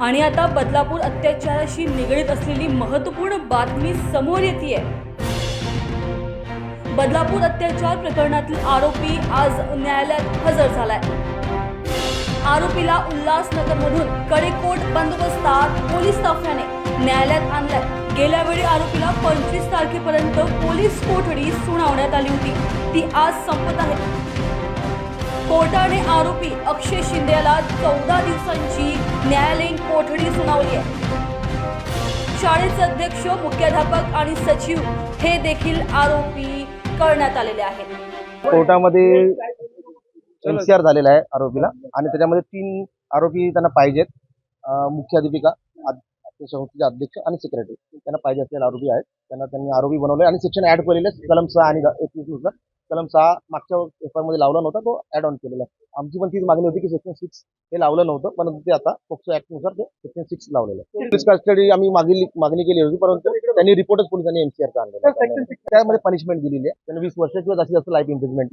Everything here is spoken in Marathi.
आणि आता बदलापूर अत्याचाराशी निगडीत असलेली महत्त्वपूर्ण बातमी समोर येतेय। बदलापूर अत्याचार प्रकरणातील आरोपी आज न्यायालयात हजर झालाय। आरोपीला उल्हासनगरमधून कडेकोट बंदोबस्तात पोलीस ताफ्याने न्यायालयात आणलाय। गेल्या वेळी आरोपीला 25 तारखेपर्यंत पोलीस कोठडी सुनावण्यात आली होती, ती आज संपत आहे। कोर्टाने आरोपी अक्षय शिंदे याला 14 दिवसांची न्यायालयीन कोठडी सुनावली आहे। शाळेचे अध्यक्ष, मुख्याध्यापक आणि सचिव हे देखील आरोपी करण्यात आलेले आहेत। कोर्टामध्ये एनसीआर झालेला आहे आरोपीला आणि त्याच्यामध्ये 3 आरोपी त्यांना पाहिजेत। मुख्याध्यापिका, संस्थेचे अध्यक्ष आणि सेक्रेटरी त्यांना पाहिजे असलेले आरोपी आहेत। त्यांनी आरोपी बनवले आणि सेक्शन ऍड केलेले कलम 6 आणि 21 नुसार कलम 6 मागच्या पेपर मध्ये लावला नव्हता, तो ऍड ऑन केलेला आहे। आमची पण तीच मागणी होती की सेक्शन 6 हे लावलं नव्हतं, परंतु ते आता पोक्सो ऍक्ट नुसार ते सेक्शन 6 लावलेलं आहे। पोलीस कस्टडी आम्ही मागणी केली होती, परंतु त्यांनी रिपोर्टच पोलिसांनी एनसीआरचा आणलेला, त्यामध्ये पनिशमेंट दिलेली आहे। त्यांनी 20 वर्ष किंवा जास्तीत जास्त लाईफ इम्प्रिजमेंट